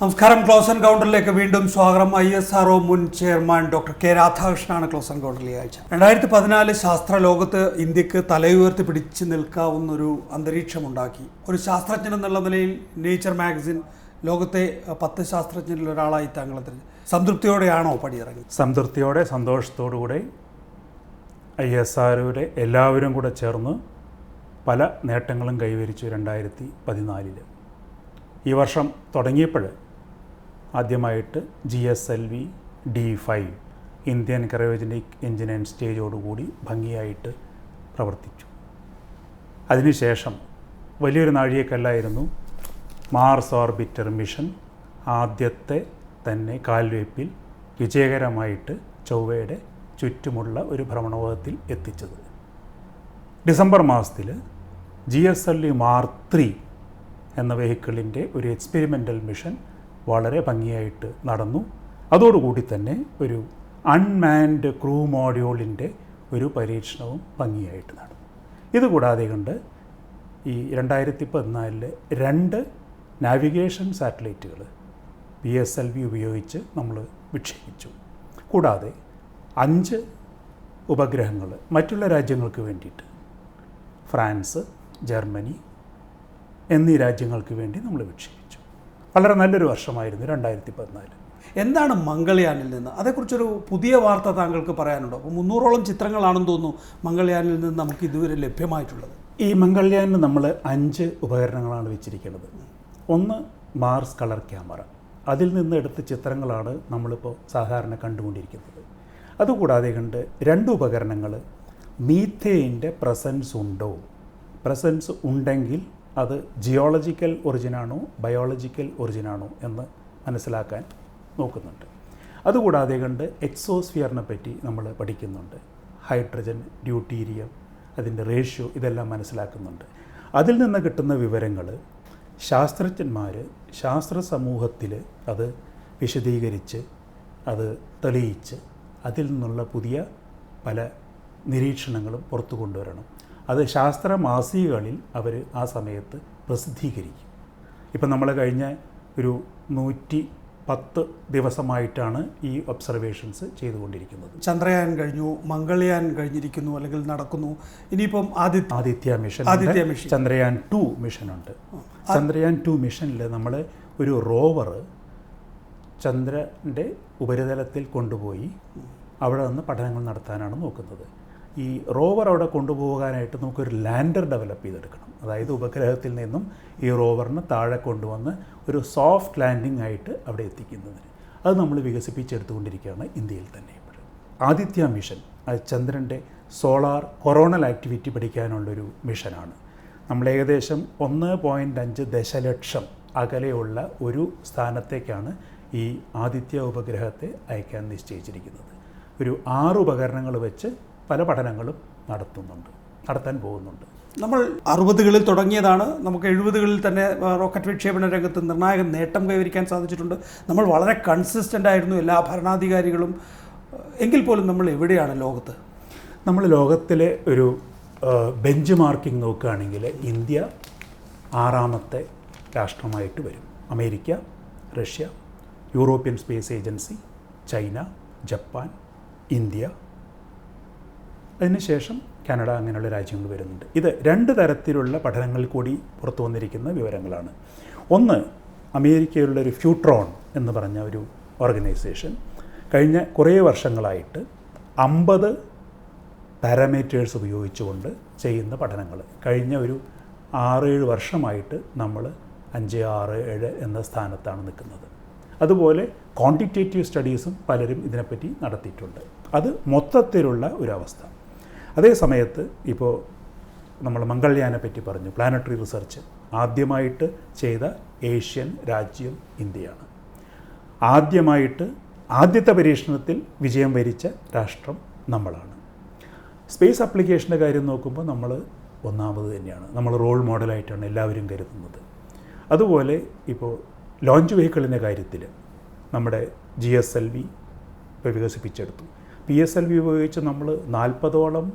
നമസ്കാരം. ക്ലോസ് എൻകൗണ്ടറിലേക്ക് വീണ്ടും സ്വാഗതം. ISRO മുൻ ചെയർമാൻ ഡോക്ടർ കെ രാധാകൃഷ്ണനാണ് ക്ലോസ് എൻകൗണ്ടറിലെ ആഴ്ച. 2014 ശാസ്ത്ര ലോകത്ത് ഇന്ത്യക്ക് തലയുയർത്തി പിടിച്ചു നിൽക്കാവുന്ന ഒരു അന്തരീക്ഷമുണ്ടാക്കി. ഒരു ശാസ്ത്രജ്ഞൻ എന്നുള്ള നിലയിൽ നേച്ചർ മാഗസിൻ ലോകത്തെ 10 ശാസ്ത്രജ്ഞരിൽ ഒരാളായി താങ്കൾ സംതൃപ്തിയോടെയാണോ പടിയിറങ്ങി? സംതൃപ്തിയോടെ, സന്തോഷത്തോടുകൂടെ ISROയുടെ എല്ലാവരും കൂടെ ചേർന്ന് പല നേട്ടങ്ങളും കൈവരിച്ചു 2014. ഈ വർഷം തുടങ്ങിയപ്പോൾ ആദ്യമായിട്ട് GSLV D5 Indian cryogenic engine and സ്റ്റേജോടുകൂടി ഭംഗിയായിട്ട് പ്രവർത്തിച്ചു. അതിനുശേഷം വലിയൊരു നാഴികക്കല്ലായിരുന്നു മാർസ് ഓർബിറ്റർ മിഷൻ ആദ്യത്തെ തന്നെ കാൽവയ്പിൽ വിജയകരമായിട്ട് ചൊവ്വയുടെ ചുറ്റുമുള്ള ഒരു ഭ്രമണപഥത്തിൽ എത്തിച്ചത്. ഡിസംബർ മാസത്തിൽ GSLV Mark 3 എന്ന വെഹിക്കിളിൻ്റെ ഒരു എക്സ്പെരിമെൻ്റൽ മിഷൻ വളരെ ഭംഗിയായിട്ട് നടന്നു. അതോടുകൂടി തന്നെ ഒരു അൺമാൻഡ് ക്രൂ മോഡ്യൂളിൻ്റെ ഒരു പരീക്ഷണവും ഭംഗിയായിട്ട് നടന്നു. ഇതുകൂടാതെ കൊണ്ട് ഈ 2014 2 നാവിഗേഷൻ സാറ്റലൈറ്റുകൾ PSLV ഉപയോഗിച്ച് നമ്മൾ വിക്ഷേപിച്ചു. കൂടാതെ 5 ഉപഗ്രഹങ്ങൾ മറ്റുള്ള രാജ്യങ്ങൾക്ക് വേണ്ടിയിട്ട് ഫ്രാൻസ്, ജർമ്മനി എന്നീ രാജ്യങ്ങൾക്ക് വേണ്ടി നമ്മൾ വിക്ഷേപിച്ചു. വളരെ നല്ലൊരു വർഷമായിരുന്നു 2014. എന്താണ് മംഗൾയാനിൽ നിന്ന്? അതേക്കുറിച്ചൊരു പുതിയ വാർത്ത താങ്കൾക്ക് പറയാനുണ്ടോ? അപ്പോൾ 300ഓളം ചിത്രങ്ങളാണെന്ന് തോന്നുന്നു മംഗൾയാനിൽ നിന്ന് നമുക്ക് ഇതുവരെ ലഭ്യമായിട്ടുള്ളത്. ഈ മംഗൾയാനിൽ നമ്മൾ 5 ഉപകരണങ്ങളാണ് വെച്ചിരിക്കുന്നത്. ഒന്ന് മാർസ് കളർ ക്യാമറ, അതിൽ നിന്ന് എടുത്ത ചിത്രങ്ങളാണ് നമ്മളിപ്പോൾ സാധാരണ കണ്ടുകൊണ്ടിരിക്കുന്നത്. അതുകൂടാതെ കണ്ട് 2 ഉപകരണങ്ങൾ മീഥേൻ്റെ പ്രസൻസ് ഉണ്ടെങ്കിൽ അത് ജിയോളജിക്കൽ ഒറിജിനാണോ ബയോളജിക്കൽ ഒറിജിനാണോ എന്ന് മനസ്സിലാക്കാൻ നോക്കുന്നുണ്ട്. അതുകൂടാതെ കണ്ട് എക്സോസ്ഫിയറിനെ പറ്റി നമ്മൾ പഠിക്കുന്നുണ്ട്. ഹൈഡ്രജൻ, ഡ്യൂട്ടീരിയം, അതിൻ്റെ റേഷ്യോ ഇതെല്ലാം മനസ്സിലാക്കുന്നുണ്ട്. അതിൽ നിന്ന് കിട്ടുന്ന വിവരങ്ങൾ ശാസ്ത്രജ്ഞന്മാർ ശാസ്ത്ര സമൂഹത്തിൽ അത് വിശദീകരിച്ച് അത് തെളിയിച്ച് അതിൽ നിന്നുള്ള പുതിയ പല നിരീക്ഷണങ്ങളും പുറത്തു കൊണ്ടുവരണം. അത് ശാസ്ത്ര മാസികകളിൽ അവർ ആ സമയത്ത് പ്രസിദ്ധീകരിക്കും. ഇപ്പം നമ്മൾ കഴിഞ്ഞ ഒരു 110 ദിവസമായിട്ടാണ് ഈ ഒബ്സർവേഷൻസ് ചെയ്തുകൊണ്ടിരിക്കുന്നത്. ചന്ദ്രയാൻ കഴിഞ്ഞു, മംഗൾയാൻ കഴിഞ്ഞിരിക്കുന്നു, അല്ലെങ്കിൽ നടക്കുന്നു. ഇനിയിപ്പം ആദിത്യ മിഷൻ, ചന്ദ്രയാൻ 2 മിഷനുണ്ട്. ചന്ദ്രയാൻ 2 മിഷനിൽ നമ്മൾ ഒരു റോവർ ചന്ദ്രൻ്റെ ഉപരിതലത്തിൽ കൊണ്ടുപോയി അവിടെ നിന്ന് പഠനങ്ങൾ നടത്താനാണ് നോക്കുന്നത്. ഈ റോവർ അവിടെ കൊണ്ടുപോകാനായിട്ട് നമുക്കൊരു ലാൻഡർ ഡെവലപ്പ് ചെയ്തെടുക്കണം. അതായത് ഉപഗ്രഹത്തിൽ നിന്നും ഈ റോവറിനെ താഴെ കൊണ്ടുവന്ന് ഒരു സോഫ്റ്റ് ലാൻഡിംഗ് ആയിട്ട് അവിടെ എത്തിക്കുന്നതിന് അത് നമ്മൾ വികസിപ്പിച്ചെടുത്തുകൊണ്ടിരിക്കുകയാണ് ഇന്ത്യയിൽ തന്നെ. ഇപ്പോൾ ആദിത്യ മിഷൻ അത് ചന്ദ്രൻ്റെ സോളാർ കൊറോണൽ ആക്ടിവിറ്റി പഠിക്കാനുള്ളൊരു മിഷനാണ്. നമ്മൾ ഏകദേശം 1.5 ദശലക്ഷം അകലെയുള്ള ഒരു സ്ഥാനത്തേക്കാണ് ഈ ആദിത്യ ഉപഗ്രഹത്തെ അയക്കാൻ നിശ്ചയിച്ചിരിക്കുന്നത്. ഒരു 6 ഉപകരണങ്ങൾ വെച്ച് പല പഠനങ്ങളും നടത്താൻ പോകുന്നുണ്ട്. നമ്മൾ 60കളിൽ തുടങ്ങിയതാണ്. നമുക്ക് 70കളിൽ തന്നെ റോക്കറ്റ് വിക്ഷേപണ രംഗത്ത് നിർണായക നേട്ടം കൈവരിക്കാൻ സാധിച്ചിട്ടുണ്ട്. നമ്മൾ വളരെ കൺസിസ്റ്റൻ്റ് ആയിരുന്നു എല്ലാ ഭരണാധികാരികളും. എങ്കിൽ പോലും നമ്മൾ എവിടെയാണ് ലോകത്ത്? നമ്മൾ ലോകത്തിലെ ഒരു ബെഞ്ച് മാർക്കിംഗ് നോക്കുകയാണെങ്കിൽ ഇന്ത്യ 6ാമത്തെ രാഷ്ട്രമായിട്ട് വരും. America, Russia, European space agency, China, Japan, India, അതിനുശേഷം കാനഡ, അങ്ങനെയുള്ള രാജ്യങ്ങൾ വരുന്നുണ്ട്. ഇത് 2 തരത്തിലുള്ള പഠനങ്ങളിൽ കൂടി പുറത്തു വന്നിരിക്കുന്ന വിവരങ്ങളാണ്. ഒന്ന്, അമേരിക്കയിലുള്ളൊരു ഫ്യൂട്രോൺ എന്ന് പറഞ്ഞ ഒരു ഓർഗനൈസേഷൻ കഴിഞ്ഞ കുറേ വർഷങ്ങളായിട്ട് 50 പാരാമീറ്റേഴ്സ് ഉപയോഗിച്ചുകൊണ്ട് ചെയ്യുന്ന പഠനങ്ങൾ കഴിഞ്ഞ ഒരു 6-7 വർഷമായിട്ട് നമ്മൾ 5, 6, 7 എന്ന സ്ഥാനത്താണ് നിൽക്കുന്നത്. അതുപോലെ ക്വാണ്ടിറ്റേറ്റീവ് സ്റ്റഡീസും പലരും ഇതിനെപ്പറ്റി നടത്തിയിട്ടുണ്ട്. അത് മൊത്തത്തിലുള്ള ഒരവസ്ഥ. അതേ സമയത്ത് ഇപ്പോൾ നമ്മൾ മംഗൾയാനെ പറ്റി പറഞ്ഞു. പ്ലാനറ്ററി റിസർച്ച് ആദ്യമായിട്ട് ചെയ്ത ഏഷ്യൻ രാജ്യം ഇന്ത്യയാണ്. ആദ്യത്തെ പരീക്ഷണത്തിൽ വിജയം വരിച്ച രാഷ്ട്രം നമ്മളാണ്. സ്പേസ് ആപ്ലിക്കേഷൻ്റെ കാര്യം നോക്കുമ്പോൾ നമ്മൾ 1ാമത് തന്നെയാണ്. നമ്മൾ റോൾ മോഡലായിട്ടാണ് എല്ലാവരും കരുതുന്നത്. അതുപോലെ ഇപ്പോൾ ലോഞ്ച് വെഹിക്കിളിൻ്റെ കാര്യത്തിൽ നമ്മുടെ GSLV ഇപ്പോൾ വികസിപ്പിച്ചെടുത്തു. PSLV ഉപയോഗിച്ച് നമ്മൾ 40ഓളം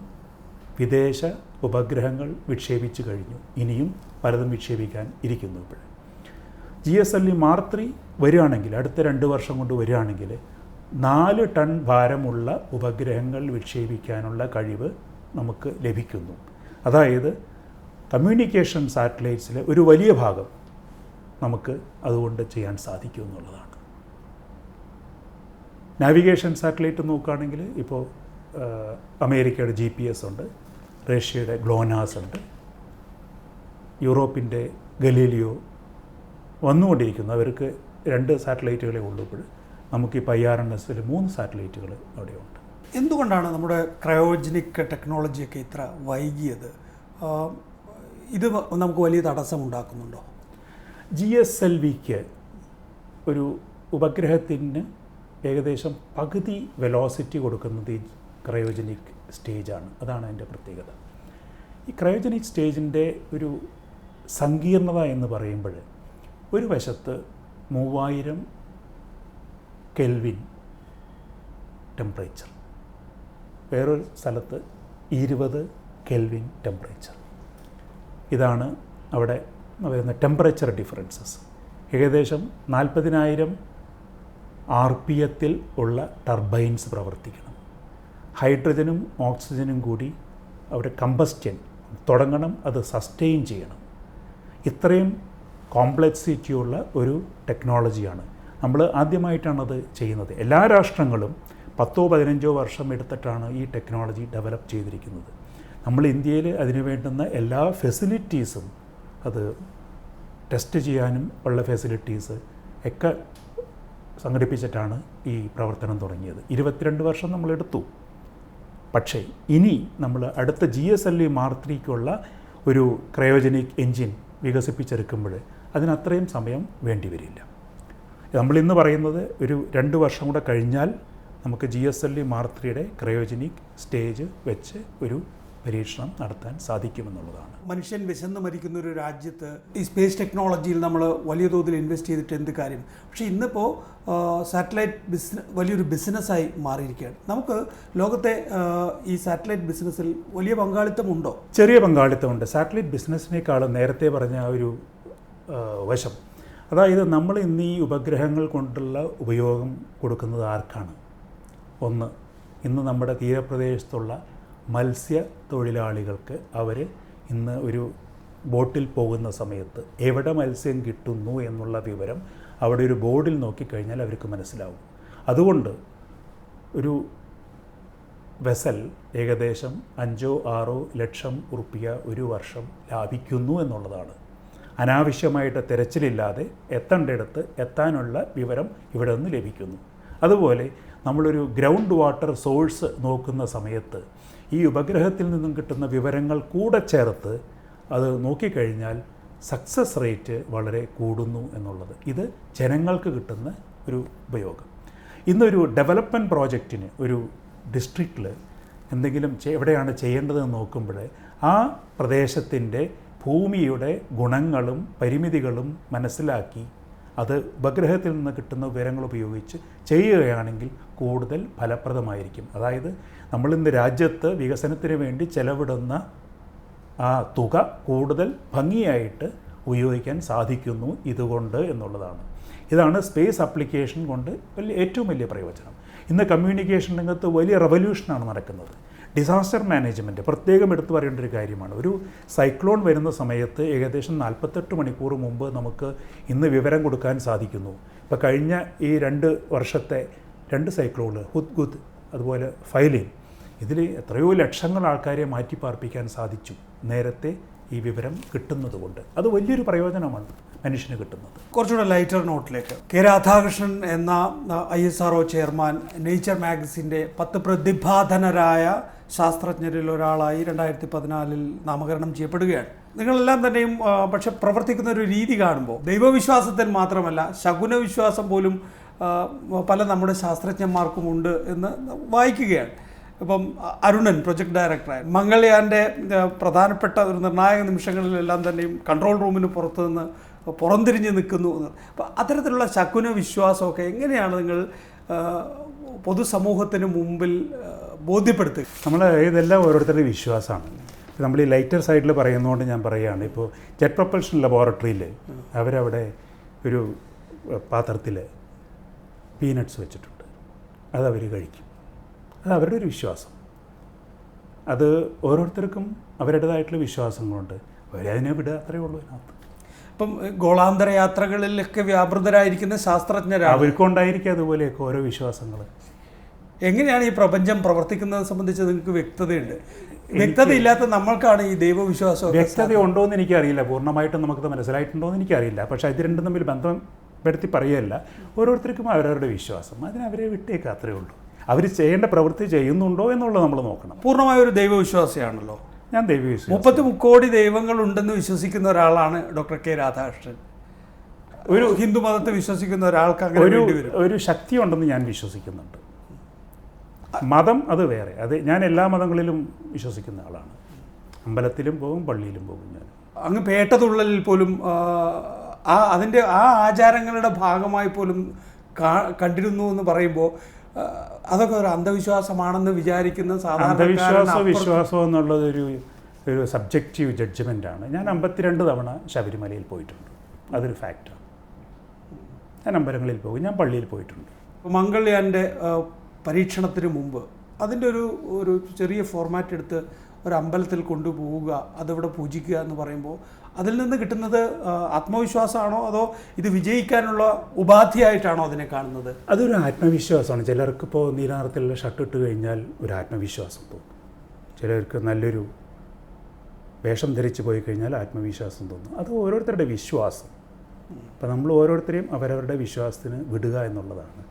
വിദേശ ഉപഗ്രഹങ്ങൾ വിക്ഷേപിച്ചു കഴിഞ്ഞു. ഇനിയും പലതും വിക്ഷേപിക്കാൻ ഇരിക്കുന്നു. ഇപ്പോൾ GSLV Mark III വരികയാണെങ്കിൽ അടുത്ത 2 വർഷം കൊണ്ട് വരികയാണെങ്കിൽ 4 ടൺ ഭാരമുള്ള ഉപഗ്രഹങ്ങൾ വിക്ഷേപിക്കാനുള്ള കഴിവ് നമുക്ക് ലഭിക്കുന്നു. അതായത് കമ്മ്യൂണിക്കേഷൻ സാറ്റലൈറ്റ്സിലെ ഒരു വലിയ ഭാഗം നമുക്ക് അതുകൊണ്ട് ചെയ്യാൻ സാധിക്കും എന്നുള്ളതാണ്. നാവിഗേഷൻ സാറ്റലൈറ്റ് നോക്കുകയാണെങ്കിൽ ഇപ്പോൾ അമേരിക്കയുടെ GPS ഉണ്ട്, റഷ്യയുടെ ഗ്ലോനാസ് ഉണ്ട്, യൂറോപ്പിൻ്റെ ഗലീലിയോ വന്നുകൊണ്ടിരിക്കുന്നു. അവർക്ക് 2 സാറ്റലൈറ്റുകളെ ഉള്ളൂ. ഇപ്പോൾ നമുക്കിപ്പോൾ IRNSൽ 3 സാറ്റലൈറ്റുകൾ അവിടെയുണ്ട്. എന്തുകൊണ്ടാണ് നമ്മുടെ ക്രയോജനിക് ടെക്നോളജിയൊക്കെ ഇത്ര വൈകിയത്? ഇത് നമുക്ക് വലിയ തടസ്സമുണ്ടാക്കുന്നുണ്ടോ? GSLVക്ക് ഒരു ഉപഗ്രഹത്തിന് ഏകദേശം പകുതി വെലോസിറ്റി കൊടുക്കുന്നത് ഈ ക്രയോജനിക് സ്റ്റേജാണ്. അതാണ് അതിൻ്റെ പ്രത്യേകത. ഈ ക്രയോജനിക് സ്റ്റേജിൻ്റെ ഒരു സങ്കീർണത എന്ന് പറയുമ്പോൾ ഒരു വശത്ത് 3000 കെൽവിൻ ടെമ്പറേച്ചർ, വേറൊരു സ്ഥലത്ത് 20 കെൽവിൻ ടെമ്പറേച്ചർ. ഇതാണ് അവിടെ വരുന്ന ടെമ്പറേച്ചർ ഡിഫറൻസസ്. ഏകദേശം 40,000 RPM ഉള്ള ടർബൈൻസ് പ്രവർത്തിക്കണം. ഹൈഡ്രജനും ഓക്സിജനും കൂടി അവിടെ കമ്പസ്റ്റൻ തുടങ്ങണം, അത് സസ്റ്റെയിൻ ചെയ്യണം. ഇത്രയും കോംപ്ലക്സിറ്റിയുള്ള ഒരു ടെക്നോളജിയാണ്. നമ്മൾ ആദ്യമായിട്ടാണത് ചെയ്യുന്നത്. എല്ലാ രാഷ്ട്രങ്ങളും 10-15 വർഷം എടുത്തിട്ടാണ് ഈ ടെക്നോളജി ഡെവലപ്പ് ചെയ്തിരിക്കുന്നത്. നമ്മൾ ഇന്ത്യയിൽ അതിന് വേണ്ടുന്ന എല്ലാ ഫെസിലിറ്റീസും, അത് ടെസ്റ്റ് ചെയ്യാനും ഉള്ള ഫെസിലിറ്റീസ് ഒക്കെ സംഘടിപ്പിച്ചിട്ടാണ് ഈ പ്രവർത്തനം തുടങ്ങിയത്. 22 വർഷം നമ്മളെടുത്തു. പക്ഷേ ഇനി നമ്മൾ അടുത്ത GSLV Mark IIIക്കുള്ള ഒരു ക്രയോജനിക് എൻജിൻ വികസിപ്പിച്ചെടുക്കുമ്പോൾ അതിനത്രയും സമയം വേണ്ടി വരില്ല. നമ്മളിന്ന് പറയുന്നത് ഒരു 2 വർഷം കൂടെ കഴിഞ്ഞാൽ നമുക്ക് GSLV Mark IIIയുടെ ക്രയോജനിക് സ്റ്റേജ് വെച്ച് ഒരു പരീക്ഷണം നടത്താൻ സാധിക്കുമെന്നുള്ളതാണ്. മനുഷ്യൻ വിശന്ന് മരിക്കുന്ന ഒരു രാജ്യത്ത് ഈ സ്പേസ് ടെക്നോളജിയിൽ നമ്മൾ വലിയ തോതിൽ ഇൻവെസ്റ്റ് ചെയ്തിട്ട് എന്ത് കാര്യം? പക്ഷേ ഇന്നിപ്പോൾ സാറ്റലൈറ്റ് വലിയൊരു ബിസിനസ്സായി മാറിയിരിക്കുകയാണ്. നമുക്ക് ലോകത്തെ ഈ സാറ്റലൈറ്റ് ബിസിനസ്സിൽ വലിയ പങ്കാളിത്തമുണ്ടോ? ചെറിയ പങ്കാളിത്തമുണ്ട്. സാറ്റലൈറ്റ് ബിസിനസ്സിനേക്കാളും നേരത്തെ പറഞ്ഞ ആ ഒരു വശം, അതായത് നമ്മൾ ഇന്ന് ഈ ഉപഗ്രഹങ്ങൾ കൊണ്ടുള്ള ഉപയോഗം കൊടുക്കുന്നത് ആർക്കാണ്? ഒന്ന്, ഇന്ന് നമ്മുടെ തീരപ്രദേശത്തുള്ള മത്സ്യത്തൊഴിലാളികൾക്ക്. അവർ ഇന്ന് ഒരു ബോട്ടിൽ പോകുന്ന സമയത്ത് എവിടെ മത്സ്യം കിട്ടുന്നു എന്നുള്ള വിവരം അവിടെ ഒരു ബോർഡിൽ നോക്കിക്കഴിഞ്ഞാൽ അവർക്ക് മനസ്സിലാവും. അതുകൊണ്ട് ഒരു വെസൽ ഏകദേശം 5-6 ലക്ഷം ഉറുപ്പിക ഒരു വർഷം ലാഭിക്കുന്നു എന്നുള്ളതാണ്. അനാവശ്യമായിട്ട് തിരച്ചിലില്ലാതെ എത്തേണ്ടിടത്ത് എത്താനുള്ള വിവരം ഇവിടെ നിന്ന് ലഭിക്കുന്നു. അതുപോലെ നമ്മളൊരു ഗ്രൗണ്ട് വാട്ടർ സോഴ്സ് നോക്കുന്ന സമയത്ത് ഈ ഉപഗ്രഹത്തിൽ നിന്നും കിട്ടുന്ന വിവരങ്ങൾ കൂടെ ചേർത്ത് അത് നോക്കിക്കഴിഞ്ഞാൽ സക്സസ് റേറ്റ് വളരെ കൂടുന്നു എന്നുള്ളത്. ഇത് ജനങ്ങൾക്ക് കിട്ടുന്ന ഒരു ഉപയോഗം. ഇന്നൊരു ഡെവലപ്മെൻറ്റ് പ്രോജക്റ്റിന് ഒരു ഡിസ്ട്രിക്റ്റിൽ എന്തെങ്കിലും എവിടെയാണ് ചെയ്യേണ്ടതെന്ന് നോക്കുമ്പോൾ ആ പ്രദേശത്തിൻ്റെ ഭൂമിയുടെ ഗുണങ്ങളും പരിമിതികളും മനസ്സിലാക്കി അത് ഉപഗ്രഹത്തിൽ നിന്ന് കിട്ടുന്ന വിവരങ്ങൾ ഉപയോഗിച്ച് ചെയ്യുകയാണെങ്കിൽ കൂടുതൽ ഫലപ്രദമായിരിക്കും. അതായത് നമ്മളിന്ന് രാജ്യത്ത് വികസനത്തിന് വേണ്ടി ചെലവിടുന്ന ആ തുക കൂടുതൽ ഭംഗിയായിട്ട് ഉപയോഗിക്കാൻ സാധിക്കുന്നു ഇതുകൊണ്ട് എന്നുള്ളതാണ്. ഇതാണ് സ്പേസ് ആപ്ലിക്കേഷൻ കൊണ്ട് ഏറ്റവും വലിയ പ്രയോജനം. ഇന്ന് കമ്മ്യൂണിക്കേഷൻ രംഗത്ത് വലിയ റെവല്യൂഷനാണ് നടക്കുന്നത്. ഡിസാസ്റ്റർ മാനേജ്മെൻറ്റ് പ്രത്യേകം എടുത്തു പറയേണ്ട ഒരു കാര്യമാണ്. ഒരു സൈക്ലോൺ വരുന്ന സമയത്ത് ഏകദേശം 48 മണിക്കൂർ മുമ്പ് നമുക്ക് ഇന്ന് വിവരം കൊടുക്കാൻ സാധിക്കുന്നു. ഇപ്പോൾ കഴിഞ്ഞ ഈ 2 വർഷത്തെ 2 സൈക്ലോണുകൾ, ഹുദ്ഹുദ് അതുപോലെ ഫൈലിൻ, ഇതിൽ എത്രയോ ലക്ഷങ്ങൾ ആൾക്കാരെ മാറ്റിപ്പാർപ്പിക്കാൻ സാധിച്ചു നേരത്തെ ഈ വിവരം കിട്ടുന്നത് കൊണ്ട്. അത് വലിയൊരു പ്രയോജനമാണ് മനുഷ്യന് കിട്ടുന്നത്. കുറച്ചുകൂടെ ലൈറ്റർ നോട്ടിലേക്ക്, കെ രാധാകൃഷ്ണൻ എന്ന ISRO ചെയർമാൻ നേച്ചർ മാഗസിൻ്റെ 10 പ്രതിഭാധനരായ ശാസ്ത്രജ്ഞരിൽ ഒരാളായി 2014 നാമകരണം ചെയ്യപ്പെടുകയാണ്. നിങ്ങളെല്ലാം തന്നെയും പക്ഷെ പ്രവർത്തിക്കുന്ന ഒരു രീതി കാണുമ്പോൾ ദൈവവിശ്വാസത്തിൽ മാത്രമല്ല ശകുനവിശ്വാസം പോലും പല നമ്മുടെ ശാസ്ത്രജ്ഞന്മാർക്കുമുണ്ട് എന്ന് വായിക്കുകയാണ്. ഇപ്പം അരുണൻ പ്രൊജക്ട് ഡയറക്ടറായി മംഗൾയാൻ്റെ പ്രധാനപ്പെട്ട ഒരു നിർണായക നിമിഷങ്ങളിലെല്ലാം തന്നെയും കൺട്രോൾ റൂമിന് പുറത്തു നിന്ന് പുറംതിരിഞ്ഞ് നിൽക്കുന്നു. അപ്പോൾ അത്തരത്തിലുള്ള ശകുന വിശ്വാസമൊക്കെ എങ്ങനെയാണ് നിങ്ങൾ പൊതുസമൂഹത്തിന് മുമ്പിൽ ബോധ്യപ്പെടുത്തുക? നമ്മൾ ഇതെല്ലാം ഓരോരുത്തരുടെ വിശ്വാസമാണ്. നമ്മൾ ഈ ലൈറ്റർ സൈഡിൽ പറയുന്നതുകൊണ്ട് ഞാൻ പറയുകയാണ്, ഇപ്പോൾ ജെറ്റ് പ്രൊപ്പൽഷൻ ലബോറട്ടറിയിൽ അവരവിടെ ഒരു പാത്രത്തിൽ പീനട്ട്സ് വെച്ചിട്ടുണ്ട്. അതവർ കഴിക്കും. അത് അവരുടെ ഒരു വിശ്വാസം. അത് ഓരോരുത്തർക്കും അവരുടേതായിട്ടുള്ള വിശ്വാസങ്ങളുണ്ട്. അവരതിനെ വിടുക, അത്രയേ ഉള്ളൂ അതിനകത്ത്. ഇപ്പം ഗോളാന്തര യാത്രകളിലൊക്കെ വ്യാപൃതരായിരിക്കുന്ന ശാസ്ത്രജ്ഞരാണ്. അവർക്കുണ്ടായിരിക്കും അതുപോലെയൊക്കെ ഓരോ വിശ്വാസങ്ങൾ. എങ്ങനെയാണ് ഈ പ്രപഞ്ചം പ്രവർത്തിക്കുന്നത് സംബന്ധിച്ച് നിങ്ങൾക്ക് വ്യക്തതയുണ്ട്? വ്യക്തതയില്ലാത്ത നമ്മൾക്കാണ് ഈ ദൈവവിശ്വാസം. വ്യക്തത ഉണ്ടോ എന്ന് എനിക്കറിയില്ല, പൂർണ്ണമായിട്ടും നമുക്കത് മനസ്സിലായിട്ടുണ്ടോ എന്ന് എനിക്കറിയില്ല. പക്ഷേ ഇത് രണ്ടും തമ്മിൽ ബന്ധപ്പെടുത്തി പറയുകയല്ല. ഓരോരുത്തർക്കും അവരവരുടെ വിശ്വാസം, അതിനവരെ വിട്ടേക്ക്, അത്രയേ ഉള്ളൂ. അവർ ചെയ്യേണ്ട പ്രവൃത്തി ചെയ്യുന്നുണ്ടോ എന്നുള്ളത് നമ്മൾ നോക്കണം. പൂർണ്ണമായ ഒരു ദൈവവിശ്വാസിയാണല്ലോ. ഞാൻ ദൈവവിശ്വാസം. 30 കോടി ദൈവങ്ങൾ ഉണ്ടെന്ന് വിശ്വസിക്കുന്ന ഒരാളാണ് ഡോക്ടർ കെ രാധാകൃഷ്ണൻ. ഒരു ഹിന്ദു മതത്തെ വിശ്വസിക്കുന്ന ഒരാൾക്ക് അങ്ങനെ ഒരു ശക്തി ഉണ്ടെന്ന് ഞാൻ വിശ്വസിക്കുന്നുണ്ട്. മതം അത് വേറെ. അത് ഞാൻ എല്ലാ മതങ്ങളിലും വിശ്വസിക്കുന്ന ആളാണ്. അമ്പലത്തിലും പോകും, പള്ളിയിലും പോകും. ഞാൻ അങ്ങ് പേട്ടതുള്ളലിൽ പോലും അതിൻ്റെ ആചാരങ്ങളുടെ ഭാഗമായി പോലും കണ്ടിരുന്നു എന്ന് പറയുമ്പോൾ അതൊക്കെ ഒരു അന്ധവിശ്വാസമാണെന്ന് വിചാരിക്കുന്ന സാധാരണ വിശ്വാസം എന്നുള്ളത് ഒരു സബ്ജക്റ്റീവ് ജഡ്ജ്മെൻ്റാണ്. ഞാൻ 52 തവണ ശബരിമലയിൽ പോയിട്ടുണ്ട്. അതൊരു ഫാക്റ്റാണ്. ഞാൻ അമ്പലങ്ങളിൽ പോകും, ഞാൻ പള്ളിയിൽ പോയിട്ടുണ്ട്. മംഗൾയാൻ്റെ പരീക്ഷണത്തിന് മുമ്പ് അതിൻ്റെ ഒരു ചെറിയ ഫോർമാറ്റ് എടുത്ത് ഒരു അമ്പലത്തിൽ കൊണ്ടുപോവുക, അതിവിടെ പൂജിക്കുക എന്ന് പറയുമ്പോൾ അതിൽ നിന്ന് കിട്ടുന്നത് ആത്മവിശ്വാസമാണോ അതോ ഇത് വിജയിക്കാനുള്ള ഉപാധിയായിട്ടാണോ അതിനെ കാണുന്നത്? അതൊരു ആത്മവിശ്വാസമാണ്. ചിലർക്കിപ്പോൾ നീല നിറത്തിലുള്ള ഷർട്ട് ഇട്ട് കഴിഞ്ഞാൽ ഒരു ആത്മവിശ്വാസം തോന്നും. ചിലർക്ക് നല്ലൊരു വേഷം ധരിച്ച് പോയി കഴിഞ്ഞാൽ ആത്മവിശ്വാസം തോന്നും. അത് ഓരോരുത്തരുടെ വിശ്വാസം. അപ്പം നമ്മൾ ഓരോരുത്തരെയും അവരവരുടെ വിശ്വാസത്തിന് വിടുക എന്നുള്ളതാണ്.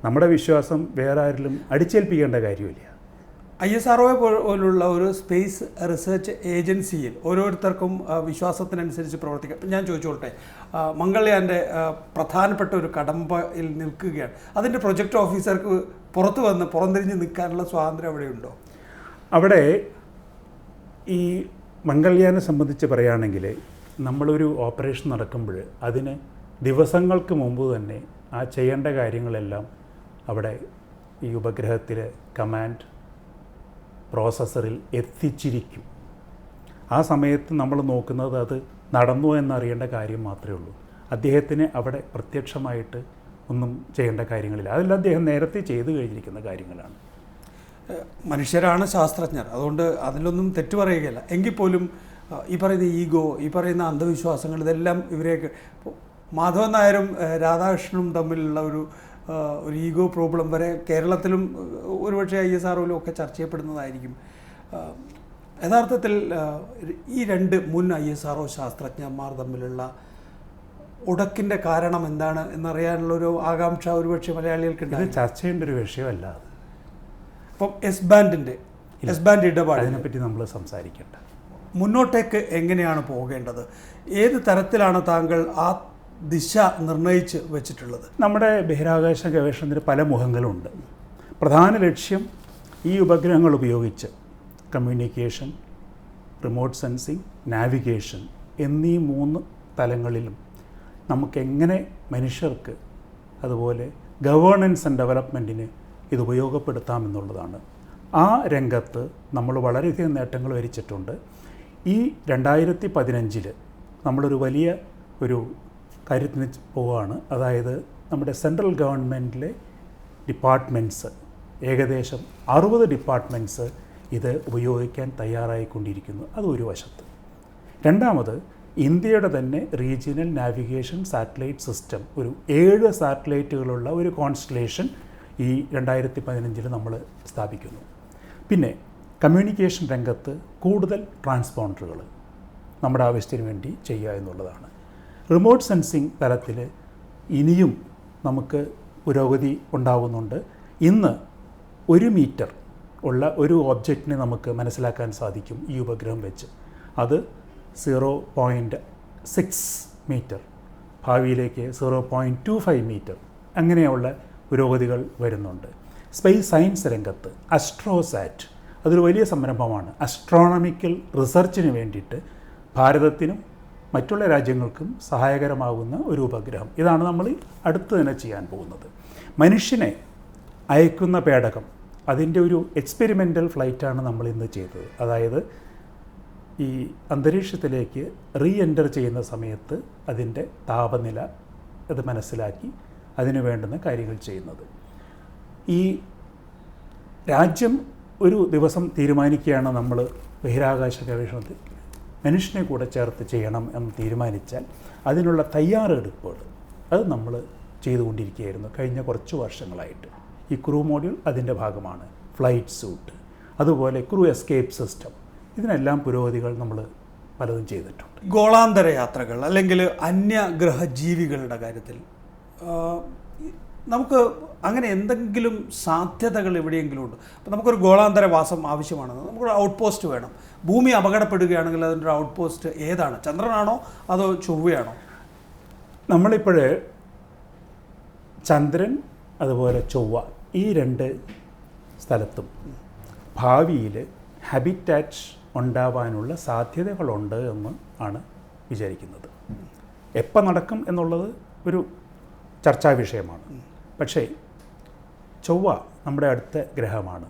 നമ്മുടെ വിശ്വാസം വേറെ ആരിലും അടിച്ചേൽപ്പിക്കേണ്ട കാര്യമില്ല. ISRO പോലുള്ള ഒരു സ്പേസ് റിസർച്ച് ഏജൻസിയിൽ ഓരോരുത്തർക്കും വിശ്വാസത്തിനനുസരിച്ച് പ്രവർത്തിക്കാം. ഞാൻ ചോദിച്ചോട്ടെ, മംഗൾയാൻ്റെ പ്രധാനപ്പെട്ട ഒരു കടമ്പയിൽ നിൽക്കുകയാണ്. അതിൻ്റെ പ്രൊജക്ട് ഓഫീസർക്ക് പുറംതിരിഞ്ഞ് നിൽക്കാനുള്ള സ്വാതന്ത്ര്യം അവിടെയുണ്ടോ? അവിടെ ഈ മംഗൾയാനെ സംബന്ധിച്ച് പറയുകയാണെങ്കിൽ നമ്മളൊരു ഓപ്പറേഷൻ നടക്കുമ്പോൾ അതിന് ദിവസങ്ങൾക്ക് മുമ്പ് തന്നെ ആ ചെയ്യേണ്ട കാര്യങ്ങളെല്ലാം അവിടെ ഈ ഉപഗ്രഹത്തിലെ കമാൻഡ് പ്രോസസ്സറിൽ എത്തിച്ചിരിക്കും. ആ സമയത്ത് നമ്മൾ നോക്കുന്നത് അത് നടന്നു എന്നറിയേണ്ട കാര്യം മാത്രമേ ഉള്ളൂ. അദ്ദേഹത്തിന് അവിടെ പ്രത്യക്ഷമായിട്ട് ഒന്നും ചെയ്യേണ്ട കാര്യങ്ങളില്ല. അതെല്ലാം അദ്ദേഹം നേരത്തെ ചെയ്തു കഴിഞ്ഞിരിക്കുന്ന കാര്യങ്ങളാണ്. മനുഷ്യരാണ് ശാസ്ത്രജ്ഞർ, അതുകൊണ്ട് അതിലൊന്നും തെറ്റു പറയുകയില്ല. എങ്കിൽ പോലും ഈ പറയുന്ന ഈഗോ, ഈ പറയുന്ന അന്ധവിശ്വാസങ്ങൾ, ഇതെല്ലാം ഇവരെയൊക്കെ മാധവൻ നായരും രാധാകൃഷ്ണനും തമ്മിലുള്ള ഒരു ഈഗോ പ്രോബ്ലം വരെ കേരളത്തിലും ഒരുപക്ഷെ ISROയിലും ഒക്കെ ചർച്ച ചെയ്യപ്പെടുന്നതായിരിക്കും. യഥാർത്ഥത്തിൽ ഈ 2 മുൻ ISRO ശാസ്ത്രജ്ഞന്മാർ തമ്മിലുള്ള ഉടക്കിൻ്റെ കാരണം എന്താണ് എന്നറിയാനുള്ളൊരു ആകാംക്ഷ ഒരുപക്ഷെ മലയാളികൾക്ക് ചർച്ച ചെയ്യേണ്ട ഒരു വിഷയമല്ല. ഇപ്പം എസ് ബാൻഡ് ഇടപാട്, അതിനെപ്പറ്റി നമ്മൾ സംസാരിക്കേണ്ട. മുന്നോട്ടേക്ക് എങ്ങനെയാണ് പോകേണ്ടത്? ഏത് തരത്തിലാണ് താങ്കൾ ആ ദിശ നിർണയിച്ച് വെച്ചിട്ടുള്ളത്? നമ്മുടെ ബഹിരാകാശ ഗവേഷണത്തിന് പല മുഖങ്ങളുണ്ട്. പ്രധാന ലക്ഷ്യം ഈ ഉപഗ്രഹങ്ങൾ ഉപയോഗിച്ച് കമ്മ്യൂണിക്കേഷൻ, റിമോട്ട് സെൻസിങ്, നാവിഗേഷൻ എന്നീ 3 തലങ്ങളിലും നമുക്കെങ്ങനെ മനുഷ്യർക്ക് അതുപോലെ ഗവേണൻസ് ആൻഡ് ഡെവലപ്മെൻറ്റിന് ഇത് ഉപയോഗപ്പെടുത്താമെന്നുള്ളതാണ്. ആ രംഗത്ത് നമ്മൾ വളരെയധികം നേട്ടങ്ങൾ വരിച്ചിട്ടുണ്ട്. ഈ 2015 നമ്മളൊരു വലിയ ഒരു കാര്യത്തിന് പോവുകയാണ്. അതായത് നമ്മുടെ സെൻട്രൽ ഗവൺമെൻറ്റിലെ ഡിപ്പാർട്ട്മെൻറ്റ്സ്, ഏകദേശം 60 ഡിപ്പാർട്ട്മെൻറ്റ്സ് ഇത് ഉപയോഗിക്കാൻ തയ്യാറായിക്കൊണ്ടിരിക്കുന്നു. അത് ഒരു വശത്ത്. രണ്ടാമത്, ഇന്ത്യയുടെ തന്നെ റീജിയണൽ നാവിഗേഷൻ സാറ്റലൈറ്റ് സിസ്റ്റം, ഒരു 7 സാറ്റലൈറ്റുകളുള്ള ഒരു കോൺസ്റ്റലേഷൻ ഈ 2015 നമ്മൾ സ്ഥാപിക്കുന്നു. പിന്നെ കമ്മ്യൂണിക്കേഷൻ രംഗത്ത് കൂടുതൽ ട്രാൻസ്പോണ്ടറുകൾ നമ്മുടെ ആവശ്യത്തിന് വേണ്ടി ചെയ്യുക എന്നുള്ളതാണ്. റിമോട്ട് സെൻസിങ് തലത്തിൽ ഇനിയും നമുക്ക് പുരോഗതി ഉണ്ടാകുന്നുണ്ട്. ഇന്ന് 1 മീറ്റർ ഉള്ള ഒരു ഒബ്ജക്റ്റിനെ നമുക്ക് മനസ്സിലാക്കാൻ സാധിക്കും ഈ ഉപഗ്രഹം വെച്ച്. അത് 0.6 മീറ്റർ, ഭാവിയിലേക്ക് 0.25 മീറ്റർ, അങ്ങനെയുള്ള പുരോഗതികൾ വരുന്നുണ്ട്. സ്പേസ് സയൻസ് രംഗത്ത് അസ്ട്രോസാറ്റ് അതൊരു വലിയ സംരംഭമാണ്. അസ്ട്രോണമിക്കൽ റിസർച്ചിന് വേണ്ടിയിട്ട് ഭാരതത്തിനും മറ്റുള്ള രാജ്യങ്ങൾക്കും സഹായകരമാകുന്ന ഒരു ഉപഗ്രഹം. ഇതാണ് നമ്മൾ അടുത്ത് തന്നെ ചെയ്യാൻ പോകുന്നത്. മനുഷ്യനെ അയക്കുന്ന പേടകം, അതിൻ്റെ ഒരു എക്സ്പെരിമെൻ്റൽ ഫ്ലൈറ്റാണ് നമ്മൾ ഇന്ന് ചെയ്തത്. അതായത് ഈ അന്തരീക്ഷത്തിലേക്ക് റീ എൻ്റർ ചെയ്യുന്ന സമയത്ത് അതിൻ്റെ താപനില അത് മനസ്സിലാക്കി അതിനു വേണ്ടുന്ന കാര്യങ്ങൾ ചെയ്യുന്നത്. ഈ രാജ്യം ഒരു ദിവസം തീരുമാനിക്കുകയാണ് നമ്മൾ ബഹിരാകാശ ഗവേഷണത്തിൽ മനുഷ്യനെ കൂടെ ചേർത്ത് ചെയ്യണം എന്ന് തീരുമാനിച്ചാൽ അതിനുള്ള തയ്യാറെടുപ്പുകൾ അത് നമ്മൾ ചെയ്തുകൊണ്ടിരിക്കുകയായിരുന്നു കഴിഞ്ഞ കുറച്ച് വർഷങ്ങളായിട്ട്. ഈ ക്രൂ മോഡ്യൂൾ അതിൻ്റെ ഭാഗമാണ്. ഫ്ലൈറ്റ് സൂട്ട്, അതുപോലെ ക്രൂ എസ്കേപ്പ് സിസ്റ്റം, ഇതിനെല്ലാം പുരോഗതികൾ നമ്മൾ പലതും ചെയ്തിട്ടുണ്ട്. ഗോളാന്തര യാത്രകൾ അല്ലെങ്കിൽ അന്യഗ്രഹ ജീവികളുടെ കാര്യത്തിൽ നമുക്ക് അങ്ങനെ എന്തെങ്കിലും സാധ്യതകൾ എവിടെയെങ്കിലും ഉണ്ട്? അപ്പോൾ നമുക്കൊരു ഗോളാന്തര വാസം ആവശ്യമാണ്, നമുക്കൊരു ഔട്ട് പോസ്റ്റ് വേണം. ഭൂമി അപകടപ്പെടുകയാണെങ്കിൽ അതിൻ്റെ ഒരു ഔട്ട് പോസ്റ്റ് ഏതാണ്? ചന്ദ്രനാണോ അതോ ചൊവ്വയാണോ? നമ്മളിപ്പോൾ ചന്ദ്രൻ അതുപോലെ ചൊവ്വ ഈ രണ്ട് സ്ഥലത്തും ഭാവിയിൽ ഹാബിറ്റാറ്റ് ഉണ്ടാവാനുള്ള സാധ്യതകളുണ്ട് എന്ന് ആണ് വിചാരിക്കുന്നത്. എപ്പോൾ നടക്കും എന്നുള്ളത് ഒരു ചർച്ചാ വിഷയമാണ്. പക്ഷേ ചൊവ്വ നമ്മുടെ അടുത്ത ഗ്രഹമാണ്.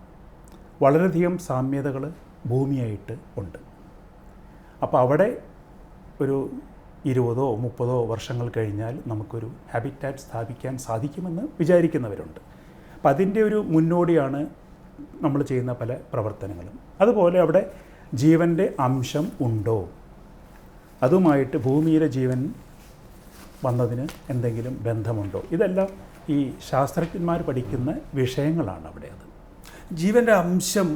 വളരെയധികം സാമ്യതകൾ ഭൂമിയായിട്ട് ഉണ്ട്. അപ്പോൾ അവിടെ ഒരു 20 or 30 വർഷങ്ങൾ കഴിഞ്ഞാൽ നമുക്കൊരു ഹാബിറ്റാറ്റ് സ്ഥാപിക്കാൻ സാധിക്കുമെന്ന് വിചാരിക്കുന്നവരുണ്ട്. അപ്പം അതിൻ്റെ ഒരു മുന്നോടിയാണ് നമ്മൾ ചെയ്യുന്ന പല പ്രവർത്തനങ്ങളും. അതുപോലെ അവിടെ ജീവൻ്റെ അംശം ഉണ്ടോ, അതുമായിട്ട് ഭൂമിയിലെ ജീവൻ വന്നതിന് എന്തെങ്കിലും ബന്ധമുണ്ടോ, ഇതെല്ലാം ഈ ശാസ്ത്രജ്ഞന്മാർ പഠിക്കുന്ന വിഷയങ്ങളാണ് അവിടെ. അത് ജീവൻ്റെ അംശം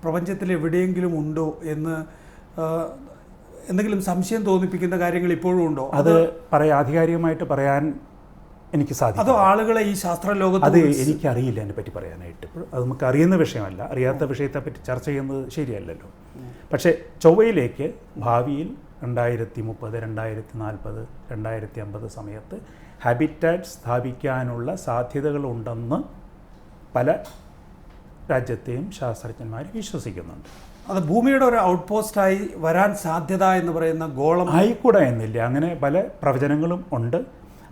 പ്രപഞ്ചത്തിൽ എവിടെയെങ്കിലും ഉണ്ടോ എന്ന് എന്തെങ്കിലും സംശയം തോന്നിപ്പിക്കുന്ന കാര്യങ്ങൾ ഇപ്പോഴും ഉണ്ടോ? അത് ആധികാരികമായിട്ട് പറയാൻ എനിക്ക് സാധിക്കും. അതോ ആളുകളെ ഈ ശാസ്ത്ര ലോകത്ത് അത് എനിക്കറിയില്ല അതിനെപ്പറ്റി പറയാനായിട്ട്. അത് നമുക്ക് അറിയുന്ന വിഷയമല്ല. അറിയാത്ത വിഷയത്തെപ്പറ്റി ചർച്ച ചെയ്യുന്നത് ശരിയല്ലല്ലോ. പക്ഷേ ചൊവ്വയിലേക്ക് ഭാവിയിൽ 2030, 2040, 2050 സമയത്ത് ഹാബിറ്റാറ്റ് സ്ഥാപിക്കാനുള്ള സാധ്യതകളുണ്ടെന്ന് പല രാജ്യത്തെയും ശാസ്ത്രജ്ഞന്മാർ വിശ്വസിക്കുന്നുണ്ട്. അത് ഭൂമിയുടെ ഒരു ഔട്ട് പോസ്റ്റായി വരാൻ സാധ്യത എന്ന് പറയുന്ന ഗോളം ആയിക്കൂടാ എന്നില്ല. അങ്ങനെ പല പ്രവചനങ്ങളും ഉണ്ട്.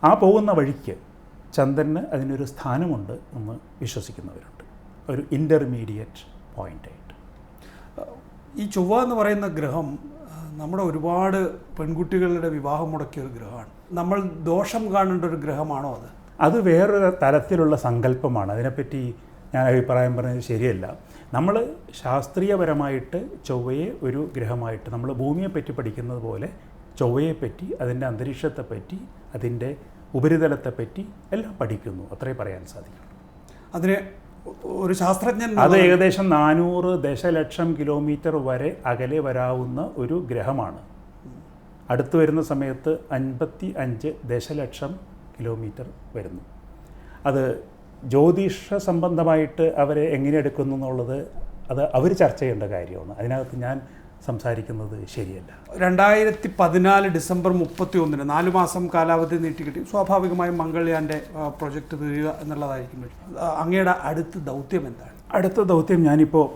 ആ പോകുന്ന വഴിക്ക് ചന്ദ്രന് അതിനൊരു സ്ഥാനമുണ്ട് എന്ന് വിശ്വസിക്കുന്നവരുണ്ട്, ഒരു ഇൻ്റർമീഡിയറ്റ് പോയിൻ്റായിട്ട്. ഈ ചൊവ്വ എന്ന് പറയുന്ന ഗ്രഹം നമ്മുടെ ഒരുപാട് പെൺകുട്ടികളുടെ വിവാഹം മുടക്കിയ ഒരു ഗ്രഹമാണ്. നമ്മൾ ദോഷം കാണേണ്ട ഒരു ഗ്രഹമാണോ അത്? അത് വേറൊരു തരത്തിലുള്ള സങ്കല്പമാണ്. അതിനെപ്പറ്റി ഞാൻ അഭിപ്രായം പറഞ്ഞത് ശരിയല്ല. നമ്മൾ ശാസ്ത്രീയപരമായിട്ട് ചൊവ്വയെ ഒരു ഗ്രഹമായിട്ട്, നമ്മൾ ഭൂമിയെപ്പറ്റി പഠിക്കുന്നത് പോലെ ചൊവ്വയെപ്പറ്റി, അതിൻ്റെ അന്തരീക്ഷത്തെപ്പറ്റി, അതിൻ്റെ ഉപരിതലത്തെപ്പറ്റി എല്ലാം പഠിക്കുന്നു, അത്രേ പറയാൻ സാധിക്കും. അതിന് ഒരു ശാസ്ത്രജ്ഞൻ അത് ഏകദേശം 400 ദശലക്ഷം കിലോമീറ്റർ വരെ അകലെ വരാവുന്ന ഒരു ഗ്രഹമാണ്. അടുത്ത് വരുന്ന സമയത്ത് 55 ദശലക്ഷം കിലോമീറ്റർ വരുന്നു. അത് ജ്യോതിഷ സംബന്ധമായിട്ട് അവരെ എങ്ങനെ എടുക്കുന്നു എന്നുള്ളത് അത് അവർ ചർച്ച ചെയ്യേണ്ട കാര്യമാണ്. അതിനകത്ത് ഞാൻ സംസാരിക്കുന്നത് ശരിയല്ല. 2014 ഡിസംബർ 31 4 മാസം കാലാവധി നീട്ടിക്കിട്ടി. സ്വാഭാവികമായും മംഗൾയാൻ്റെ പ്രൊജക്റ്റ് തീരുക എന്നുള്ളതായിരിക്കും. അങ്ങയുടെ അടുത്ത ദൗത്യം എന്താണ്? അടുത്ത ദൗത്യം ഞാനിപ്പോൾ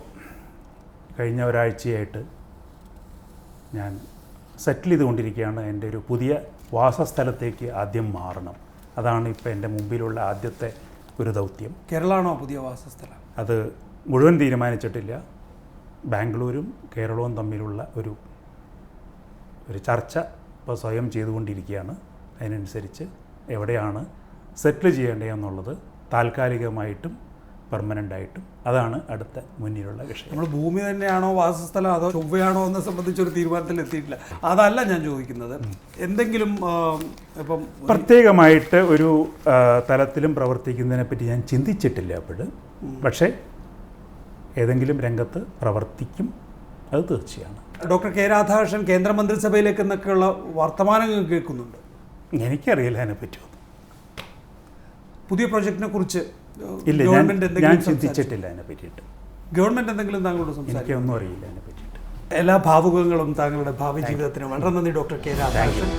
കഴിഞ്ഞ ഒരാഴ്ചയായിട്ട് ഞാൻ സെറ്റിൽ ചെയ്തുകൊണ്ടിരിക്കുകയാണ്. എൻ്റെ ഒരു പുതിയ വാസസ്ഥലത്തേക്ക് ആദ്യം മാറണം. അതാണ് ഇപ്പോൾ എൻ്റെ മുമ്പിലുള്ള ആദ്യത്തെ ഒരു ദൗത്യം. കേരളമാണോ പുതിയ വാസസ്ഥലം? അത് മുഴുവൻ തീരുമാനിച്ചിട്ടില്ല. ബാംഗ്ലൂരും കേരളവും തമ്മിലുള്ള ഒരു ചർച്ച ഇപ്പോൾ സ്വയം ചെയ്തുകൊണ്ടിരിക്കുകയാണ്. അതിനനുസരിച്ച് എവിടെയാണ് സെറ്റിൽ ചെയ്യേണ്ടതെന്നുള്ളത് താൽക്കാലികമായിട്ടും പെർമനൻ്റായിട്ടും അതാണ് അടുത്ത മുന്നിലുള്ള വിഷയം. നമ്മൾ ഭൂമി തന്നെയാണോ വാസസ്ഥലം അതോ ചൊവ്വയാണോ എന്നെ സംബന്ധിച്ചൊരു തീരുമാനത്തിൽ എത്തിയിട്ടില്ല. അതല്ല ഞാൻ ചോദിക്കുന്നത്. എന്തെങ്കിലും ഇപ്പം പ്രത്യേകമായിട്ട് ഒരു തലത്തിലും പ്രവർത്തിക്കുന്നതിനെ പറ്റി ഞാൻ ചിന്തിച്ചിട്ടില്ല അപ്പോഴും. പക്ഷേ ഏതെങ്കിലും രംഗത്ത് പ്രവർത്തിക്കും, അത് തീർച്ചയാണ്. ഡോക്ടർ കെ രാധാകൃഷ്ണൻ കേന്ദ്രമന്ത്രിസഭയിലേക്ക് എന്നൊക്കെയുള്ള വർത്തമാനങ്ങൾ കേൾക്കുന്നുണ്ട്. എനിക്കറിയില്ല അതിനെപ്പറ്റി. പുതിയ പ്രൊജക്റ്റിനെ കുറിച്ച് ഇല്ല, ഞാൻ ചിന്തിച്ചിട്ടില്ല അതിനെ പറ്റിയിട്ട്. ഗവൺമെൻറ് എന്തെങ്കിലും താങ്കളോട് സംസാരിക്കും? എനിക്കൊന്നും അറിയില്ല അതിനെ പറ്റിയിട്ട്. എല്ലാ ഭാവുകങ്ങളും താങ്കളുടെ ഭാവി ജീവിതത്തിന് വളരെ നന്ദി ഡോക്ടർ കെ രാധാകൃഷ്ണൻ.